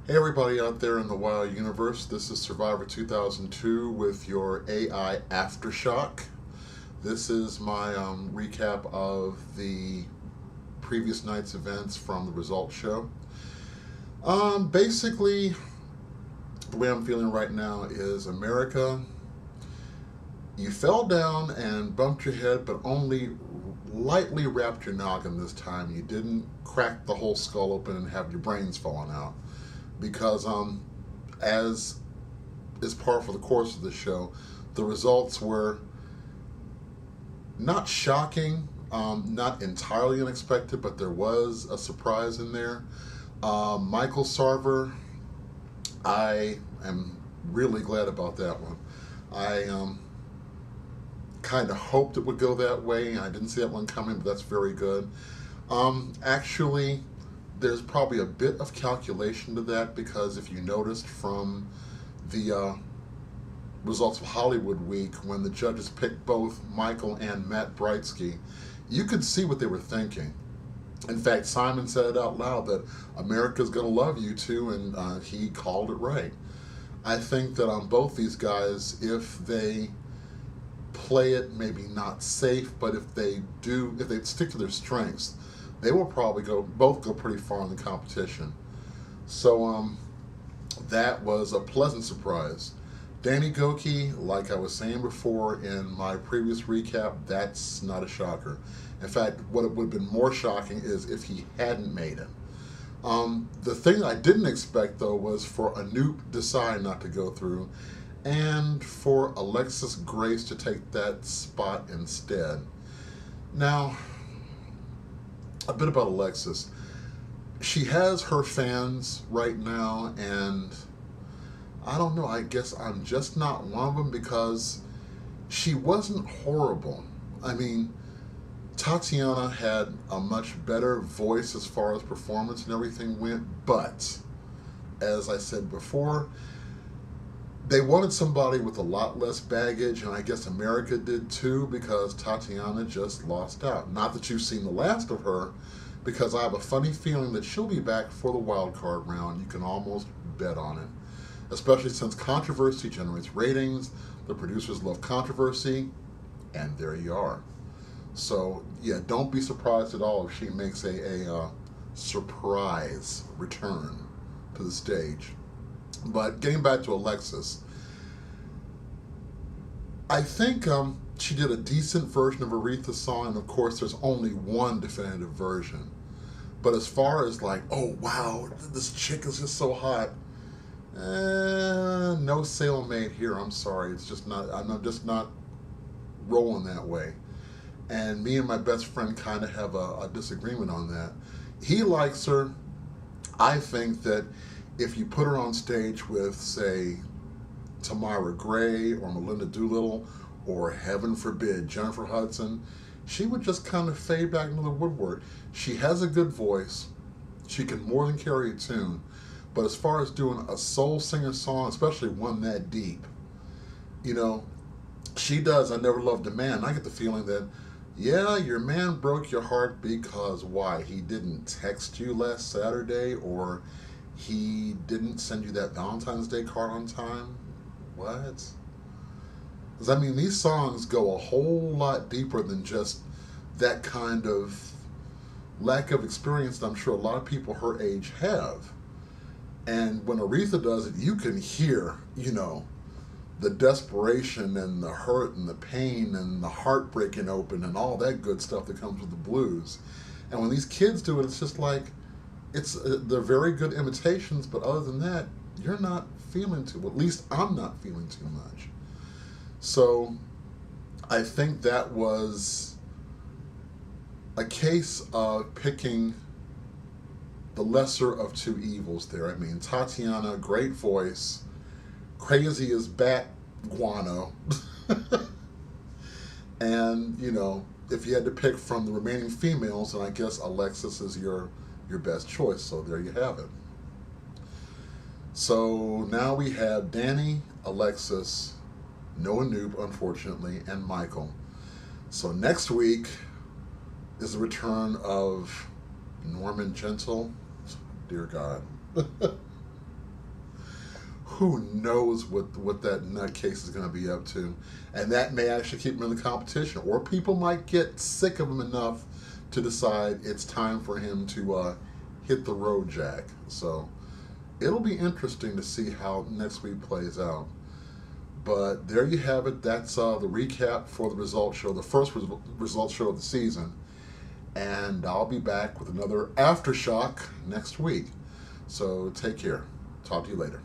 Hey everybody out there in the wild universe, this is Survivor 2002 with your AI Aftershock. This is my recap of the previous night's events from the Results Show. Basically, the way I'm feeling right now is America, you fell down and bumped your head, but only lightly wrapped your noggin this time. You didn't crack the whole skull open and have your brains falling out. Because as is par for the course of the show, the results were not shocking, not entirely unexpected, but there was a surprise in there. Michael Sarver, I am really glad about that one. I kind of hoped it would go that way. I didn't see that one coming, but that's very good. Actually, there's probably a bit of calculation to that, because if you noticed from the results of Hollywood Week, when the judges picked both Michael and Matt Britsky, you could see what they were thinking. In fact, Simon said it out loud that America's going to love you too, and he called it right. I think that on both these guys, if they play it maybe not safe, but if they stick to their strengths, they will probably both go pretty far in the competition. So that was a pleasant surprise. Danny Gokey, like I was saying before in my previous recap, that's not a shocker. In fact, what it would have been more shocking is if he hadn't made it. The thing I didn't expect, though, was for Anoop Desai not to go through, and for Alexis Grace to take that spot instead. Now, a bit about Alexis. She has her fans right now, and I don't know, I guess I'm just not one of them, because she wasn't horrible. I mean, Tatiana had a much better voice as far as performance and everything went, but as I said before, they wanted somebody with a lot less baggage, and I guess America did too, because Tatiana just lost out. Not that you've seen the last of her, because I have a funny feeling that she'll be back for the wild card round. You can almost bet on it. Especially since controversy generates ratings, the producers love controversy, and there you are. So, yeah, don't be surprised at all if she makes a surprise return to the stage. But getting back to Alexis, I think she did a decent version of Aretha's song, and of course there's only one definitive version. But as far as like, oh wow, this chick is just so hot, no sale made here, I'm sorry. It's just not, I'm just not rolling that way. And me and my best friend kind of have a disagreement on that. He likes her. I think that if you put her on stage with, say, Tamara Gray or Melinda Doolittle, or heaven forbid, Jennifer Hudson, she would just kind of fade back into the woodwork. She has a good voice. She can more than carry a tune. But as far as doing a soul singer song, especially one that deep, you know, she does I Never Loved a Man. I get the feeling that, yeah, your man broke your heart because why? He didn't text you last Saturday, or he didn't send you that Valentine's Day card on time? What? Because, I mean, these songs go a whole lot deeper than just that kind of lack of experience that I'm sure a lot of people her age have. And when Aretha does it, you can hear, you know, the desperation and the hurt and the pain and the heart breaking open and all that good stuff that comes with the blues. And when these kids do it, it's just like, they're very good imitations, but other than that, you're not feeling too, at least I'm not feeling too much. So I think that was a case of picking the lesser of two evils there. I mean, Tatiana, great voice, crazy as bat guano. And, you know, if you had to pick from the remaining females, then I guess Alexis is your best choice. So there you have it. So now we have Danny, Alexis, no Anoop, unfortunately, and Michael. So next week is the return of Norman Gentle. Dear God. who knows what that nutcase is going to be up to. And that may actually keep him in the competition. Or people might get sick of him enough to decide it's time for him to hit the road jack. So it'll be interesting to see how next week plays out. But there you have it. That's the recap for the Results Show, the first Results Show of the season. And I'll be back with another Aftershock next week. So take care. Talk to you later.